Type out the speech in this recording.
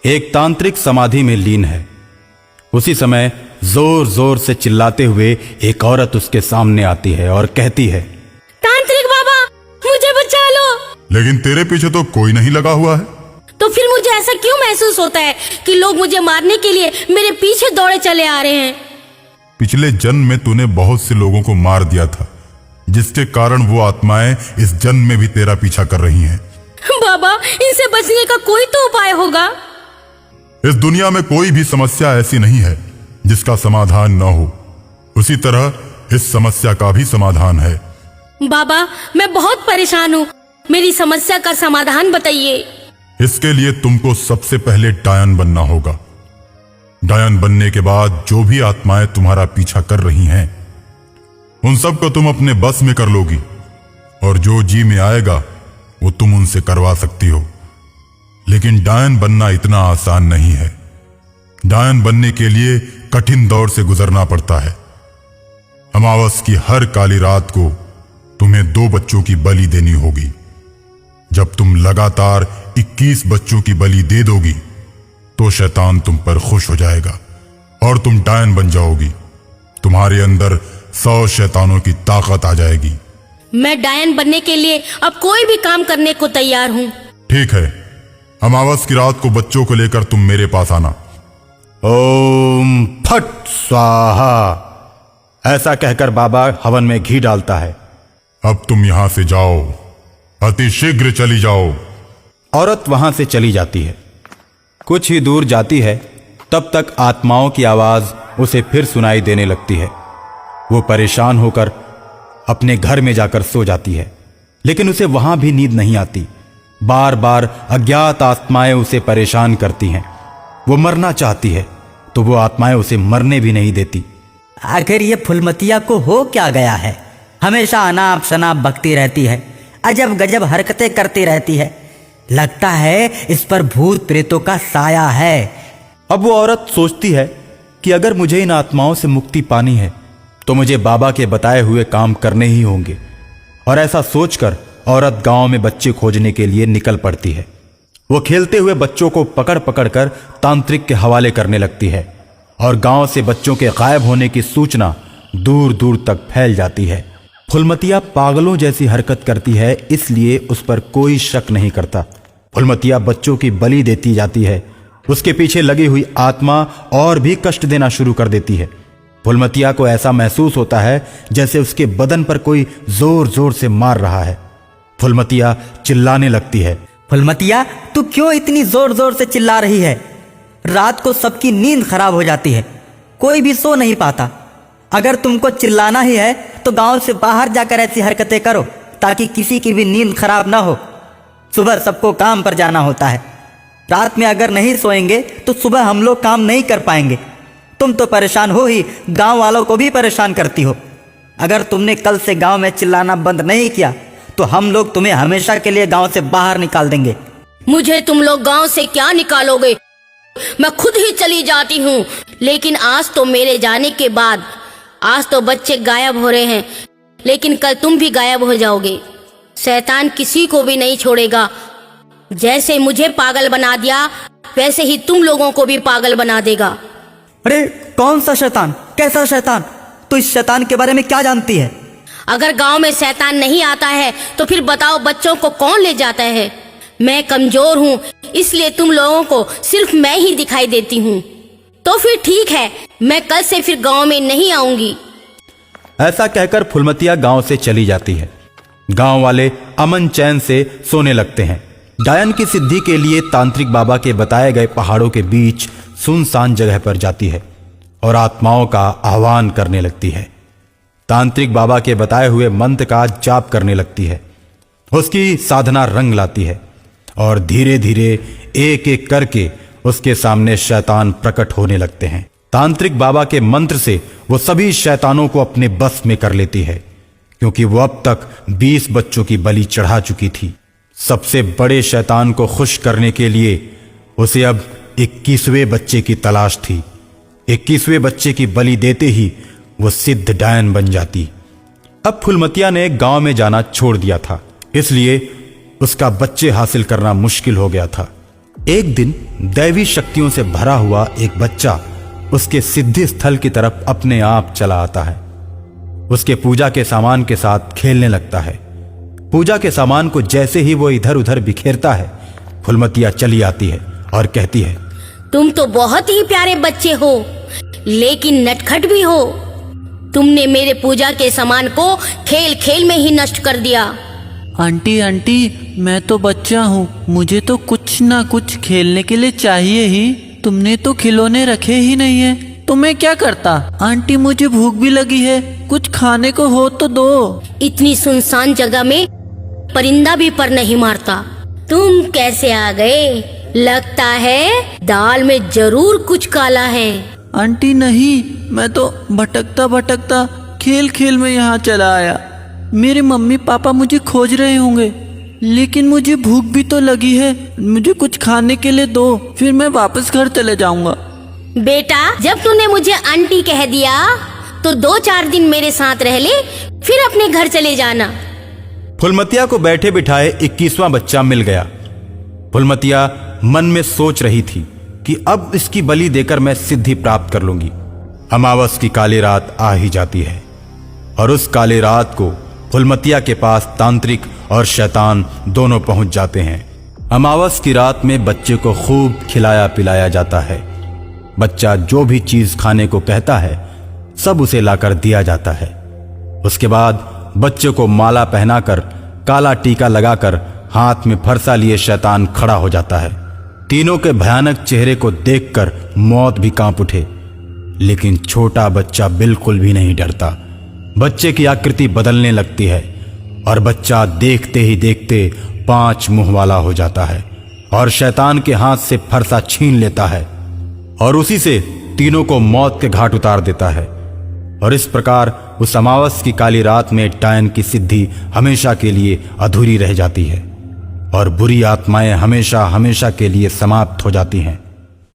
एक तांत्रिक समाधि में लीन है। उसी समय जोर जोर से चिल्लाते हुए एक औरत उसके सामने आती है और कहती है, तांत्रिक बाबा, मुझे बचा लो। लेकिन तेरे पीछे तो कोई नहीं लगा हुआ है। तो फिर मुझे ऐसा क्यों महसूस होता है कि लोग मुझे मारने के लिए मेरे पीछे दौड़े चले आ रहे हैं? पिछले जन्म में तूने बहुत से लोगों को मार दिया था, जिसके कारण वो आत्माएं इस जन्म में भी तेरा पीछा कर रही हैं। बाबा, इनसे बचने का कोई तो उपाय होगा। इस दुनिया में कोई भी समस्या ऐसी नहीं है जिसका समाधान न हो। उसी तरह इस समस्या का भी समाधान है। बाबा, मैं बहुत परेशान हूँ, मेरी समस्या का समाधान बताइए। इसके लिए तुमको सबसे पहले डायन बनना होगा। डायन बनने के बाद जो भी आत्माएं तुम्हारा पीछा कर रही हैं, उन सब को तुम अपने बस में कर लोगी, और जो जी में आएगा वो तुम उनसे करवा सकती हो। लेकिन डायन बनना इतना आसान नहीं है। डायन बनने के लिए कठिन दौर से गुजरना पड़ता है। अमावस की हर काली रात को तुम्हें 2 बच्चों की बलि देनी होगी। जब तुम लगातार 21 बच्चों की बलि दे दोगी तो शैतान तुम पर खुश हो जाएगा और तुम डायन बन जाओगी। तुम्हारे अंदर 100 शैतानों की ताकत आ जाएगी। मैं डायन बनने के लिए अब कोई भी काम करने को तैयार हूँ। ठीक है, अमावस की रात को बच्चों को लेकर तुम मेरे पास आना। ओम फट स्वाहा, ऐसा कहकर बाबा हवन में घी डालता है। अब तुम यहां से जाओ, अति शीघ्र चली जाओ। औरत वहां से चली जाती है। कुछ ही दूर जाती है, तब तक आत्माओं की आवाज उसे फिर सुनाई देने लगती है। वो परेशान होकर अपने घर में जाकर सो जाती है, लेकिन उसे वहां भी नींद नहीं आती। बार बार अज्ञात आत्माएं उसे परेशान करती हैं। वो मरना चाहती है तो वो आत्माएं उसे मरने भी नहीं देती। आखिर ये फुलमतिया को हो क्या गया है? हमेशा अनाप शनाप बकती रहती है, अजब गजब हरकतें करती रहती है। लगता है इस पर भूत प्रेतों का साया है। अब वो औरत सोचती है कि अगर मुझे इन आत्माओं से मुक्ति पानी है तो मुझे बाबा के बताए हुए काम करने ही होंगे। और ऐसा सोचकर औरत गांव में बच्चे खोजने के लिए निकल पड़ती है। वो खेलते हुए बच्चों को पकड़ पकड़ कर तांत्रिक के हवाले करने लगती है और गांव से बच्चों के गायब होने की सूचना दूर दूर तक फैल जाती है। फुलमतिया पागलों जैसी हरकत करती है, इसलिए उस पर कोई शक नहीं करता। फुलमतिया बच्चों की बलि देती जाती है। उसके पीछे लगी हुई आत्मा और भी कष्ट देना शुरू कर देती है। फुलमतिया को ऐसा महसूस होता है जैसे उसके बदन पर कोई जोर जोर से मार रहा है। फुलमतिया चिल्लाने लगती है, फुलमतिया, तू क्यों इतनी जोर जोर से चिल्ला रही है? रात को सबकी नींद खराब हो जाती है, कोई भी सो नहीं पाता। अगर तुमको चिल्लाना ही है तो गांव से बाहर जाकर ऐसी हरकतें करो ताकि किसी की भी नींद खराब ना हो। सुबह सबको काम पर जाना होता है। रात में अगर नहीं सोएंगे तो सुबह हम लोग काम नहीं कर पाएंगे। तुम तो परेशान हो ही, गांव वालों को भी परेशान करती हो। अगर तुमने कल से गांव में चिल्लाना बंद नहीं किया तो हम लोग तुम्हें हमेशा के लिए गांव से बाहर निकाल देंगे। मुझे तुम लोग गांव से क्या निकालोगे? मैं खुद ही चली जाती हूँ। लेकिन आज तो मेरे जाने के बाद, आज तो बच्चे गायब हो रहे हैं, लेकिन कल तुम भी गायब हो जाओगे। शैतान किसी को भी नहीं छोड़ेगा। जैसे मुझे पागल बना दिया वैसे ही तुम लोगों को भी पागल बना देगा। अरे कौन सा शैतान? कैसा शैतान? तो इस शैतान के बारे में क्या जानती है? अगर गांव में शैतान नहीं आता है तो फिर बताओ बच्चों को कौन ले जाता है? मैं कमजोर हूँ, इसलिए तुम लोगों को सिर्फ मैं ही दिखाई देती हूँ। तो फिर ठीक है, मैं कल से फिर गांव में नहीं आऊंगी। ऐसा कहकर फुलमतिया गांव से चली जाती है। गांव वाले अमन चैन से सोने लगते हैं। डायन की सिद्धि के लिए तांत्रिक बाबा के बताए गए पहाड़ों के बीच सुनसान जगह पर जाती है और आत्माओं का आह्वान करने लगती है। तांत्रिक बाबा के बताए हुए मंत्र का जाप करने लगती है। उसकी साधना रंग लाती है और धीरे धीरे एक एक करके उसके सामने शैतान प्रकट होने लगते हैं। तांत्रिक बाबा के मंत्र से वो सभी शैतानों को अपने बस में कर लेती है, क्योंकि वो अब तक 20 बच्चों की बलि चढ़ा चुकी थी। सबसे बड़े शैतान को खुश करने के लिए उसे अब 21वें बच्चे की तलाश थी। 21वें बच्चे की बलि देते ही वो सिद्ध डायन बन जाती। अब फुलमतिया ने गांव में जाना छोड़ दिया था, इसलिए उसका बच्चे हासिल करना मुश्किल हो गया था। एक दिन दैवी शक्तियों से भरा हुआ एक बच्चा उसके सिद्धि स्थल की तरफ अपने आप चला आता है। उसके पूजा के सामान के साथ खेलने लगता है। पूजा के सामान को जैसे ही वो इधर उधर बिखेरता है, फुलमतिया चली आती है और कहती है, तुम तो बहुत ही प्यारे बच्चे हो, लेकिन नटखट भी हो। तुमने मेरे पूजा के सामान को खेल खेल में ही नष्ट कर दिया। आंटी आंटी, मैं तो बच्चा हूँ, मुझे तो कुछ ना कुछ खेलने के लिए चाहिए ही। तुमने तो खिलौने रखे ही नहीं है, तो मैं क्या करता। आंटी मुझे भूख भी लगी है, कुछ खाने को हो तो दो। इतनी सुनसान जगह में परिंदा भी पर नहीं मारता। तुम कैसे आ गए? लगता है दाल में जरूर कुछ काला है। आंटी नहीं, मैं तो भटकता भटकता खेल खेल में यहाँ चला आया। मेरे मम्मी पापा मुझे खोज रहे होंगे, लेकिन मुझे भूख भी तो लगी है। मुझे कुछ खाने के लिए दो, फिर मैं वापस घर चले जाऊंगा। बेटा, जब तूने मुझे आंटी कह दिया तो 2-4 दिन मेरे साथ रह ले, फिर अपने घर चले जाना। फुलमतिया को बैठे बिठाए 21वां बच्चा मिल गया। फुलमतिया मन में सोच रही थी कि अब इसकी बलि देकर मैं सिद्धि प्राप्त कर लूंगी। अमावस की काली रात आ ही जाती है और उस काली रात को फुलमतिया के पास तांत्रिक और शैतान दोनों पहुंच जाते हैं। अमावस की रात में बच्चे को खूब खिलाया पिलाया जाता है। बच्चा जो भी चीज खाने को कहता है सब उसे लाकर दिया जाता है। उसके बाद बच्चे को माला पहनाकर, काला टीका लगाकर, हाथ में फरसा लिए शैतान खड़ा हो जाता है। तीनों के भयानक चेहरे को देखकर मौत भी कांप उठे, लेकिन छोटा बच्चा बिल्कुल भी नहीं डरता। बच्चे की आकृति बदलने लगती है और बच्चा देखते ही देखते 5 मुंह वाला हो जाता है और शैतान के हाथ से फरसा छीन लेता है और उसी से तीनों को मौत के घाट उतार देता है। और इस प्रकार उस अमावस की काली रात में डायन की सिद्धि हमेशा के लिए अधूरी रह जाती है और बुरी आत्माएं हमेशा हमेशा के लिए समाप्त हो जाती हैं।